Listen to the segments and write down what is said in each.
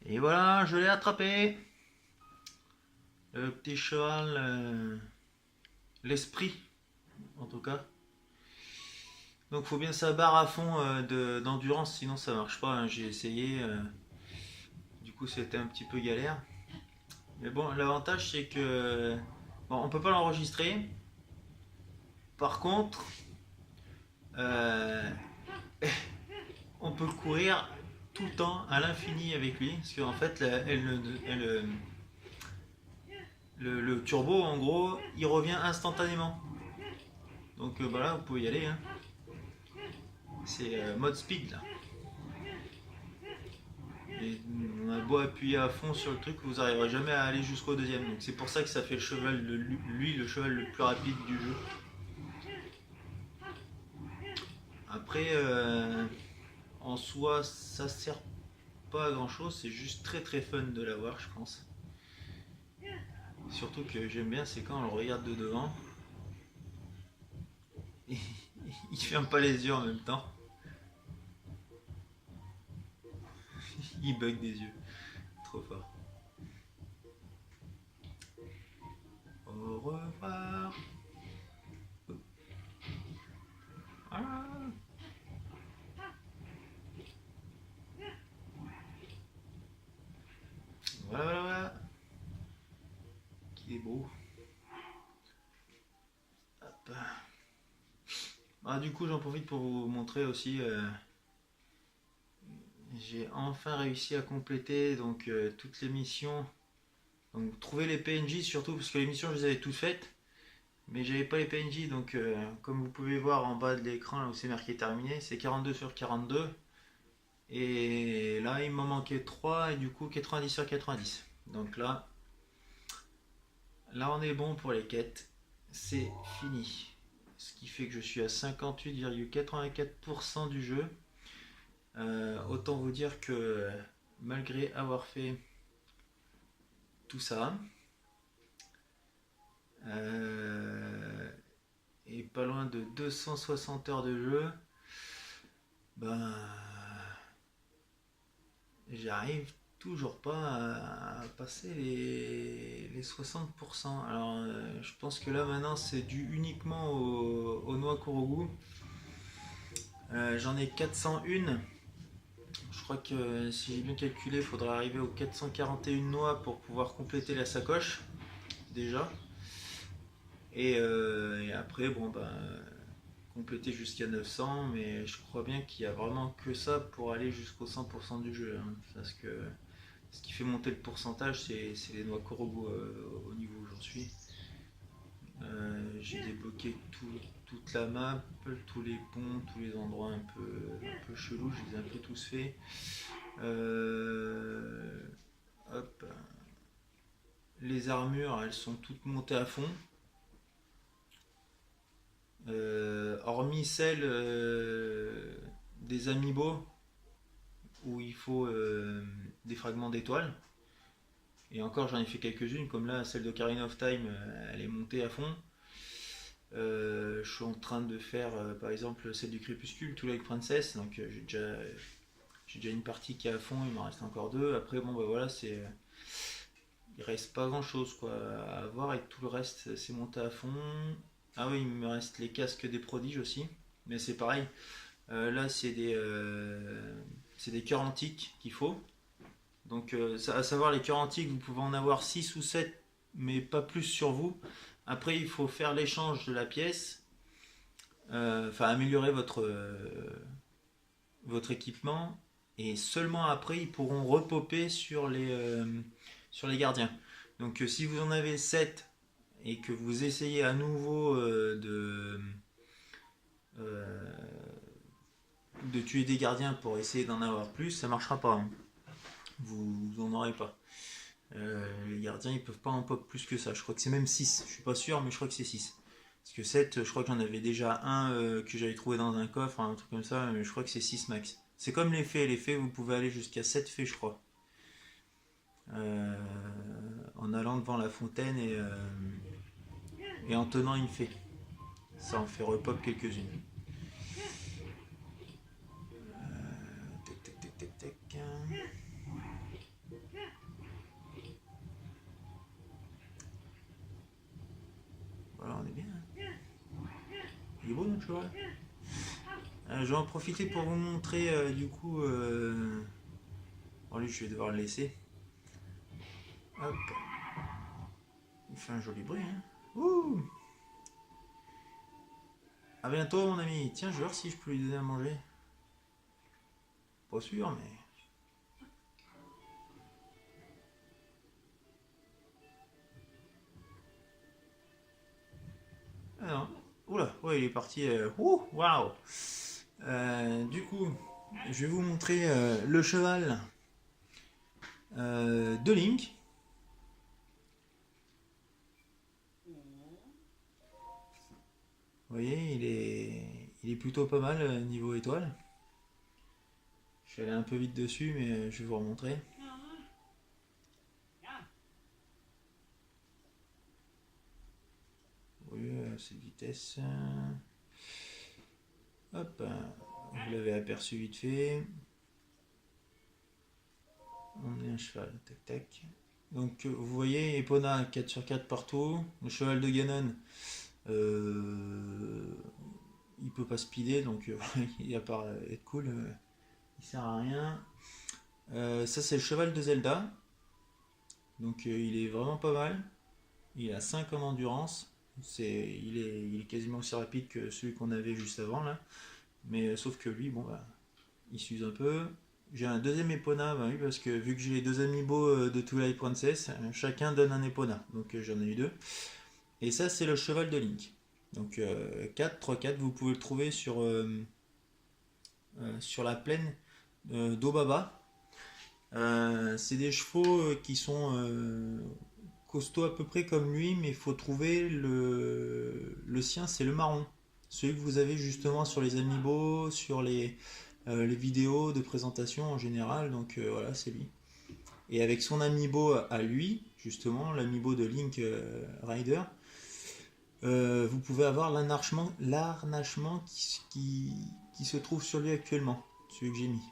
Et voilà, je l'ai attrapé. Le petit cheval, l'esprit, en tout cas. Donc faut bien sa barre à fond d'endurance, sinon ça marche pas, hein. J'ai essayé, du coup c'était un petit peu galère. Mais bon, l'avantage c'est que bon, on peut pas l'enregistrer. Par contre, euh, on peut courir tout le temps à l'infini avec lui, parce qu'en fait, le turbo, en gros, il revient instantanément. Donc bah là, vous pouvez y aller, hein. C'est mode speed là. Et on a beau appuyer à fond sur le truc, vous n'arriverez jamais à aller jusqu'au deuxième. Donc c'est pour ça que ça fait le cheval, lui, le cheval le plus rapide du jeu. Après, en soi, ça sert pas à grand chose, c'est juste très très fun de l'avoir, je pense. Surtout que j'aime bien, c'est quand on le regarde de devant, et il ferme pas les yeux en même temps, il bug des yeux, trop fort. Au revoir. Ah. Voilà, voilà, voilà. Qu'il est beau. Hop. Ah, du coup, j'en profite pour vous montrer aussi. J'ai enfin réussi à compléter donc toutes les missions. Donc trouver les PNJ surtout parce que les missions je les avais toutes faites, mais j'avais pas les PNJ donc comme vous pouvez voir en bas de l'écran là où c'est marqué terminé, c'est 42 sur 42. Et là il m'en manquait 3 et du coup 90 sur 90. Donc là on est bon pour les quêtes. C'est fini. Ce qui fait que je suis à 58,84% du jeu. Autant vous dire que malgré avoir fait tout ça, euh, et pas loin de 260 heures de jeu, ben j'arrive toujours pas à passer les 60%. Alors je pense que là maintenant c'est dû uniquement aux noix Korogu. J'en ai 401. Je crois que si j'ai bien calculé, il faudrait arriver aux 441 noix pour pouvoir compléter la sacoche déjà. Et après, bon, ben, compléter jusqu'à 900, mais je crois bien qu'il y a vraiment que ça pour aller jusqu'au 100% du jeu, hein. Parce que ce qui fait monter le pourcentage, c'est les noix Korogu au niveau où j'en suis. J'ai débloqué toute la map, tous les ponts, tous les endroits un peu chelous, je les ai un peu tous faits. Euh, hop. Les armures, elles sont toutes montées à fond. Hormis celle des amiibo où il faut des fragments d'étoiles. Et encore, j'en ai fait quelques-unes, comme là, celle de Ocarina of Time, elle est montée à fond. Je suis en train de faire, par exemple, celle du Crépuscule, Twilight Princess. Donc, j'ai déjà une partie qui est à fond, il m'en reste encore deux. Après, bon, bah voilà, il reste pas grand-chose quoi à avoir et tout le reste, c'est monté à fond. Ah oui, il me reste les casques des prodiges aussi, mais c'est pareil. Là, c'est des cœurs antiques qu'il faut. Donc, à savoir, les cœurs antiques, vous pouvez en avoir 6 ou 7 mais pas plus sur vous. Après, il faut faire l'échange de la pièce, enfin améliorer votre équipement, et seulement après, ils pourront repopper sur les gardiens. Donc, si vous en avez 7 et que vous essayez à nouveau euh, de tuer des gardiens pour essayer d'en avoir plus, ça marchera pas, hein. Vous en aurez pas. Les gardiens ils peuvent pas en pop plus que ça. Je crois que c'est même 6. Je suis pas sûr, mais je crois que c'est 6. Parce que 7, je crois que j'en avais déjà un que j'avais trouvé dans un coffre, un truc comme ça, mais je crois que c'est 6 max. C'est comme les fées. Les fées, vous pouvez aller jusqu'à 7 fées, je crois. Euh, en allant devant la fontaine et en tenant une fée. Ça en fait repop quelques-unes. Tac, tac, tac, tac, tac. mon cheval. Je vais en profiter pour vous montrer du coup. Bon, lui, je vais devoir le laisser. Hop. Il fait un joli bruit. Hein. Ouh. À bientôt, mon ami. Tiens, je vais voir si je peux lui donner à manger. Pas sûr, mais. Ah non. Oula, ouais, il est parti. Ouh, waouh. Du coup, je vais vous montrer le cheval de Link. Vous voyez, il est plutôt pas mal niveau étoile. Je suis allé un peu vite dessus, mais je vais vous remontrer. Oui, cette vitesse. Hop, vous l'avez aperçu vite fait. On est un cheval, tac tac. Donc vous voyez, Epona 4 sur 4 partout. Le cheval de Ganon, il peut pas speeder, donc à part être cool, il sert à rien. Ça c'est le cheval de Zelda. Donc il est vraiment pas mal. Il a 5 en endurance. Il est quasiment aussi rapide que celui qu'on avait juste avant là. Mais sauf que lui, bon bah, il s'use un peu. J'ai un deuxième Epona, bah oui, parce que vu que j'ai les deux amiibo de Twilight Princess, chacun donne un Epona. Donc j'en ai eu deux. Et ça, c'est le cheval de Link. Donc 4, 3-4, vous pouvez le trouver sur la plaine d'Obaba. C'est des chevaux qui sont costauds à peu près comme lui, mais il faut trouver le sien, c'est le marron. Celui que vous avez justement sur les amiibo, sur les vidéos de présentation en général. Donc voilà, c'est lui. Et avec son amiibo à lui, justement, l'amiibo de Link Rider, vous pouvez avoir l'arnachement qui se trouve sur lui actuellement, celui que j'ai mis.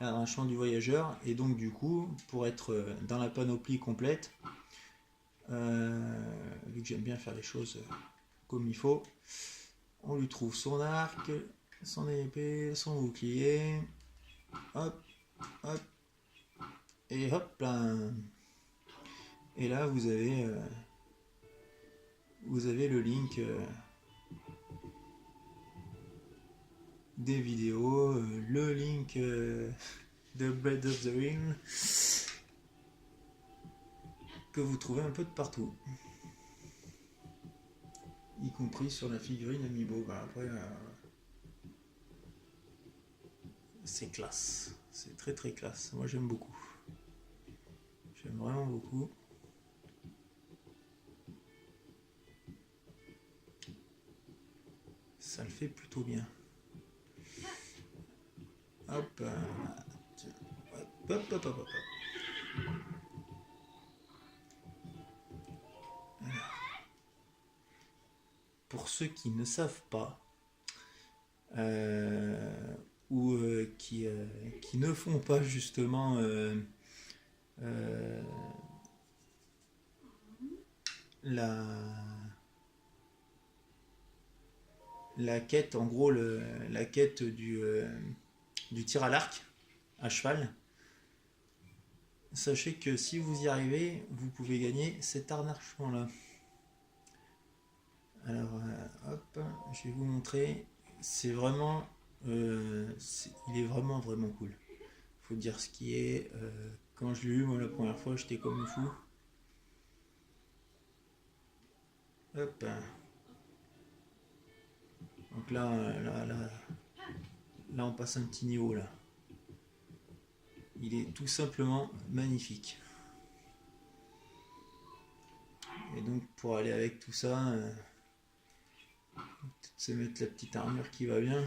L'arnachement du voyageur. Et donc du coup, pour être dans la panoplie complète, vu que j'aime bien faire les choses comme il faut, on lui trouve son arc, son épée, son bouclier, hop, hop, et hop là. Et là vous avez le Link des vidéos, le Link de Breath of the Wild que vous trouvez un peu de partout, y compris sur la figurine Amiibo. Bah, après, c'est classe, c'est très très classe. Moi j'aime beaucoup, j'aime vraiment beaucoup. Ça le fait plutôt bien. Hop, hop, hop, hop, hop. Alors, pour ceux qui ne savent pas, ou qui ne font pas justement la quête, en gros la quête du tir à l'arc à cheval, sachez que si vous y arrivez, vous pouvez gagner cet arnachement là. Alors hop, je vais vous montrer. C'est vraiment il est vraiment vraiment cool. Faut dire ce qui est. Quand je l'ai eu moi la première fois, j'étais comme un fou. Hop. Donc là on passe un petit niveau là. Il est tout simplement magnifique. Et donc pour aller avec tout ça, peut-être se mettre la petite armure qui va bien.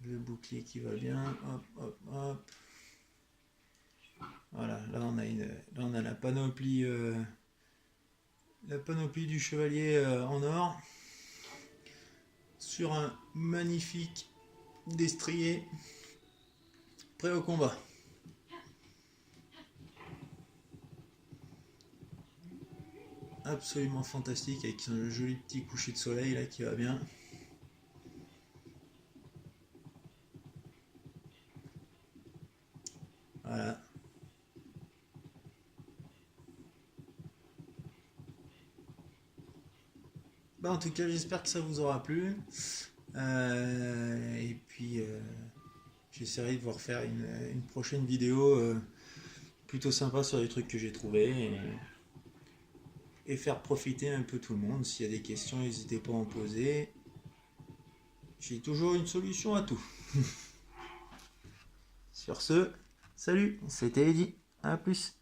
Le bouclier qui va bien. Hop, hop, hop. Voilà, là on a la panoplie du chevalier en or sur un magnifique destrier prêt au combat. absolument fantastique avec un joli petit coucher de soleil là qui va bien. Voilà. Bah, en tout cas, j'espère que ça vous aura plu. Et puis, j'essaierai de vous refaire une prochaine vidéo plutôt sympa sur les trucs que j'ai trouvés et faire profiter un peu tout le monde. S'il y a des questions, n'hésitez pas à en poser. J'ai toujours une solution à tout. Sur ce, salut, c'était Eddy. À plus.